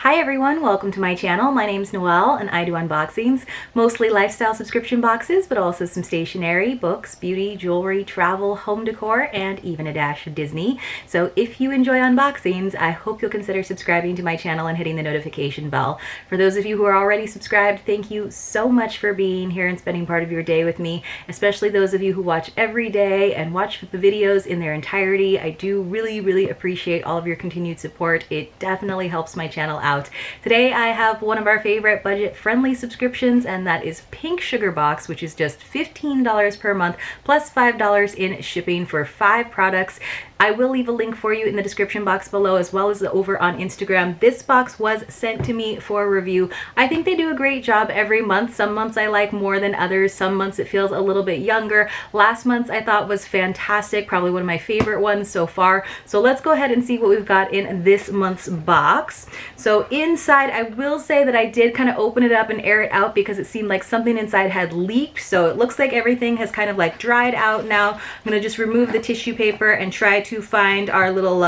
Hi everyone, welcome to my channel. My name's Noelle and I do unboxings, mostly lifestyle subscription boxes, but also some stationery, books, beauty, jewelry, travel, home decor, and even a dash of Disney. So if you enjoy unboxings, I hope you'll consider subscribing to my channel and hitting the notification bell. For those of you who are already subscribed, thank you so much for being here and spending part of your day with me, especially those of you who watch every day and watch the videos in their entirety. I do really appreciate all of your continued support. It definitely helps my channel out. Today I have one of our favorite budget-friendly subscriptions, and that is pinksugarbox, which is just $15 per month plus $5 in shipping for 5 products. I will leave a link for you in the description box below, as well as over on Instagram. This box was sent to me for review. I think they do a great job every month. Some months I like more than others. Some months it feels a little bit younger. Last month's I thought was fantastic, probably one of my favorite ones so far. So let's go ahead and see what we've got in this month's box. So inside, I will say that I did kind of open it up and air it out because it seemed like something inside had leaked. So it looks like everything has kind of like dried out now. I'm gonna just remove the tissue paper and try to find our little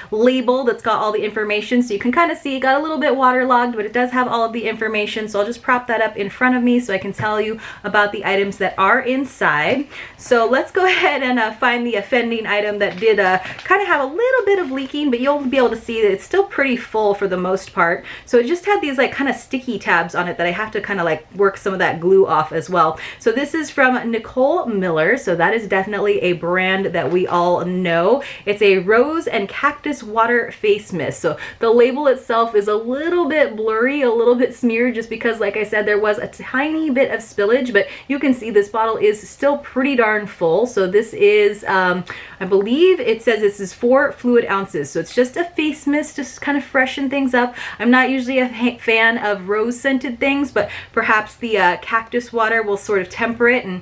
label that's got all the information. So you can kind of see it got a little bit waterlogged, but it does have all of the information. So I'll just prop that up in front of me so I can tell you about the items that are inside. So let's go ahead and find the offending item that did kind of have a little bit of leaking, but you'll be able to see that it's still pretty full for the most part. So it just had these like kind of sticky tabs on it that I have to kind of like work some of that glue off as well. So this is from Nicole Miller. So that is definitely a brand that we all know. It's a rose and cactus water face mist. So the label itself is a little bit blurry, a little bit smeared, just because, like I said, there was a tiny bit of spillage, but you can see this bottle is still pretty darn full. So this is, I believe it says this is 4 fluid ounces. So it's just a face mist, just kind of freshen things up. I'm not usually a fan of rose scented things, but perhaps the cactus water will sort of temper it, and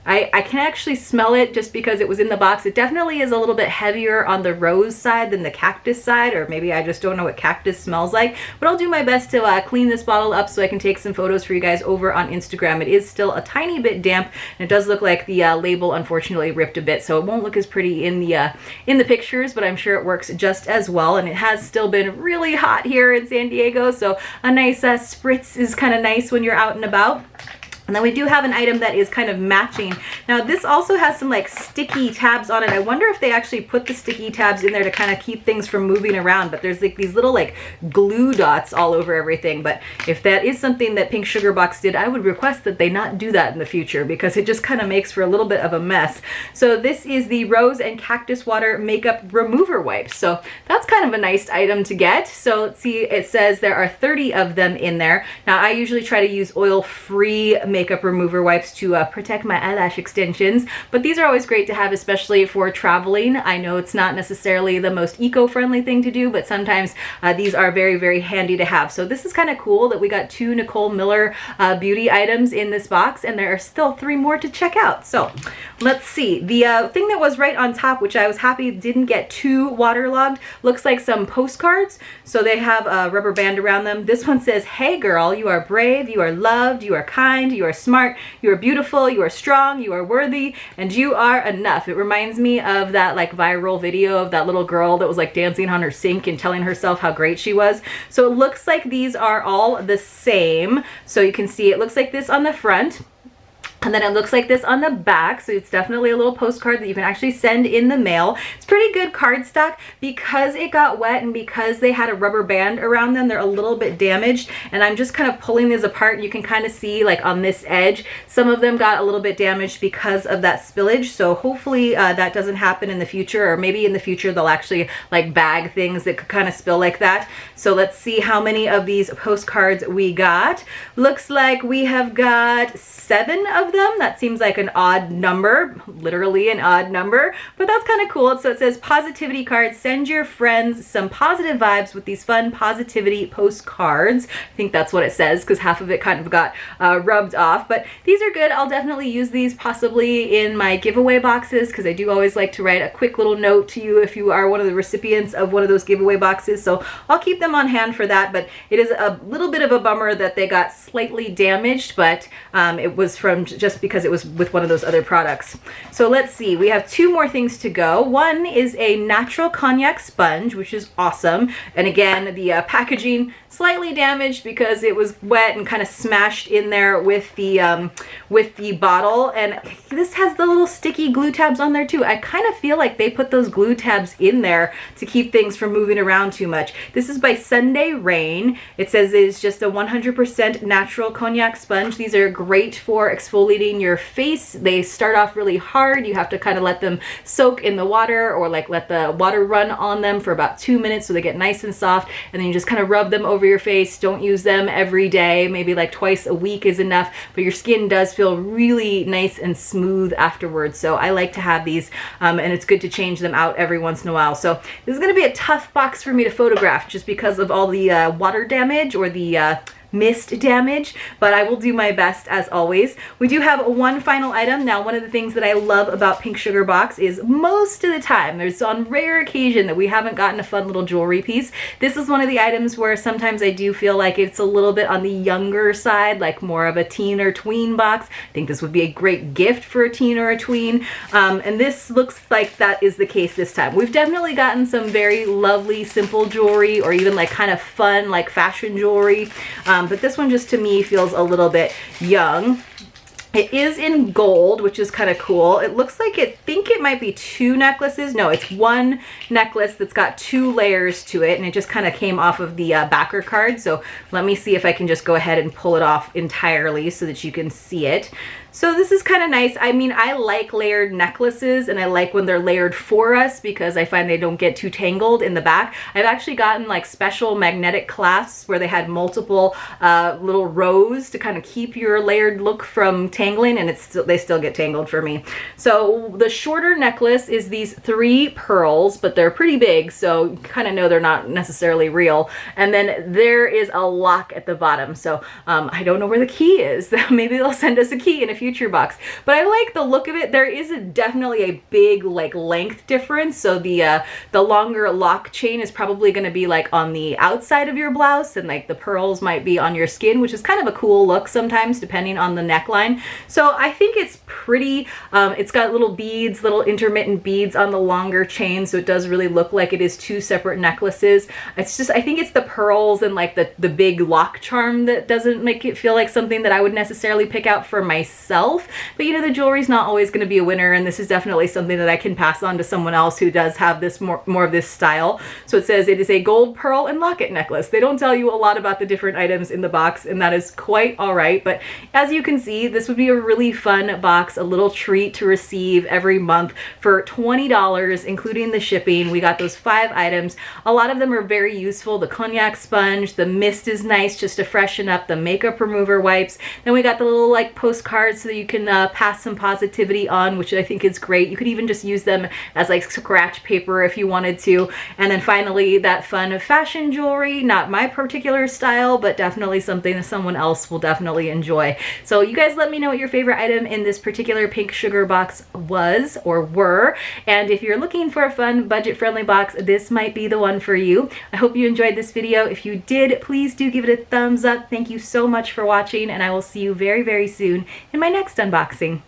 I can actually smell it just because it was in the box. It definitely is a little bit heavier on the rose side than the cactus side, or maybe I just don't know what cactus smells like. But I'll do my best to clean this bottle up so I can take some photos for you guys over on Instagram. It is still a tiny bit damp, and it does look like the label unfortunately ripped a bit, so it won't look as pretty in the pictures, but I'm sure it works just as well. And it has still been really hot here in San Diego, so a nice spritz is kind of nice when you're out and about. And then we do have an item that is kind of matching. Now this also has some like sticky tabs on it. I wonder if they actually put the sticky tabs in there to kind of keep things from moving around, but there's like these little like glue dots all over everything. But if that is something that pinksugarbox did, I would request that they not do that in the future, because it just kind of makes for a little bit of a mess. So this is the Rose and Cactus Water Makeup Remover Wipes. So that's kind of a nice item to get. So let's see, it says there are 30 of them in there. Now I usually try to use oil-free makeup remover wipes to protect my eyelash extensions, but these are always great to have, especially for traveling. I know it's not necessarily the most eco-friendly thing to do, but sometimes these are very handy to have. So this is kind of cool that we got 2 Nicole Miller beauty items in this box, and there are still 3 more to check out. So let's see. The thing that was right on top, which I was happy didn't get too waterlogged, looks like some postcards. So they have a rubber band around them. This one says, "Hey girl, you are brave, you are loved, you are kind, you are smart, you are beautiful, you are strong, you are worthy, and you are enough." It reminds me of that like viral video of that little girl that was like dancing on her sink and telling herself how great she was. So it looks like these are all the same. So you can see it looks like this on the front, and then it looks like this on the back. So it's definitely a little postcard that you can actually send in the mail. It's pretty good cardstock. Because it got wet and because they had a rubber band around them, they're a little bit damaged. And I'm just kind of pulling these apart, and you can kind of see like on this edge, some of them got a little bit damaged because of that spillage. So hopefully that doesn't happen in the future, or maybe in the future they'll actually like bag things that could kind of spill like that. So let's see how many of these postcards we got. Looks like we have got 7 of them. That seems like an odd number, literally an odd number, but that's kind of cool. So it says positivity cards, send your friends some positive vibes with these fun positivity postcards. I think that's what it says, because half of it kind of got rubbed off, but these are good. I'll definitely use these possibly in my giveaway boxes, because I do always like to write a quick little note to you if you are one of the recipients of one of those giveaway boxes. So I'll keep them on hand for that, but it is a little bit of a bummer that they got slightly damaged, but it was from just because it was with one of those other products. So let's see, we have 2 more things to go. One is a natural cognac sponge, which is awesome. And again, the packaging slightly damaged because it was wet and kind of smashed in there with the bottle. And this has the little sticky glue tabs on there too. I kind of feel like they put those glue tabs in there to keep things from moving around too much. This is by Sunday Rain. It says it's just a 100% natural cognac sponge. These are great for exfoliating your face. They start off really hard. You have to kind of let them soak in the water, or like let the water run on them for about 2 minutes so they get nice and soft, and then you just kind of rub them over your face. Don't use them every day, maybe like twice a week is enough, but your skin does feel really nice and smooth afterwards. So I like to have these, and it's good to change them out every once in a while. So this is going to be a tough box for me to photograph just because of all the water damage or the mist damage, but I will do my best as always. We do have one final item. Now, one of the things that I love about Pink Sugar Box is most of the time, there's on rare occasion that we haven't gotten a fun little jewelry piece. This is one of the items where sometimes I do feel like it's a little bit on the younger side, like more of a teen or tween box. I think this would be a great gift for a teen or a tween, and this looks like that is the case this time. We've definitely gotten some very lovely, simple jewelry, or even like kind of fun, like fashion jewelry, but this one just to me feels a little bit young. It is in gold, which is kind of cool. It looks like I think it might be 2 necklaces. No, it's 1 necklace that's got 2 layers to it, and it just kind of came off of the backer card. So let me see if I can just go ahead and pull it off entirely so that you can see it. So this is kind of nice. I mean, I like layered necklaces, and I like when they're layered for us because I find they don't get too tangled in the back. I've actually gotten like special magnetic clasps where they had multiple little rows to kind of keep your layered look from tangling, and they still get tangled for me. So the shorter necklace is these 3 pearls, but they're pretty big, so you kind of know they're not necessarily real. And then there is a lock at the bottom. So I don't know where the key is. Maybe they'll send us a key in a future box, but I like the look of it. There is definitely a big like length difference. So the longer lock chain is probably going to be like on the outside of your blouse, and like the pearls might be on your skin, which is kind of a cool look sometimes depending on the neckline. So I think it's pretty. It's got little beads, little intermittent beads on the longer chain, so it does really look like it is 2 separate necklaces. It's just, I think it's the pearls and like the big lock charm that doesn't make it feel like something that I would necessarily pick out for myself. But you know, the jewelry's not always going to be a winner, and this is definitely something that I can pass on to someone else who does have this more of this style. So it says it is a gold, pearl, and locket necklace. They don't tell you a lot about the different items in the box, and that is quite all right. But as you can see, this would be a really fun box, a little treat to receive every month for $20, including the shipping. We got those 5 items. A lot of them are very useful. The cognac sponge, the mist is nice just to freshen up, the makeup remover wipes. Then we got the little like postcards so that you can pass some positivity on, which I think is great. You could even just use them as like scratch paper if you wanted to. And then finally, that fun fashion jewelry, not my particular style, but definitely something that someone else will definitely enjoy. So you guys let me know what your favorite item in this particular Pink Sugar Box was or were. And if you're looking for a fun budget-friendly box, this might be the one for you. I hope you enjoyed this video. If you did, please do give it a thumbs up. Thank you so much for watching, and I will see you very, very soon in my next unboxing.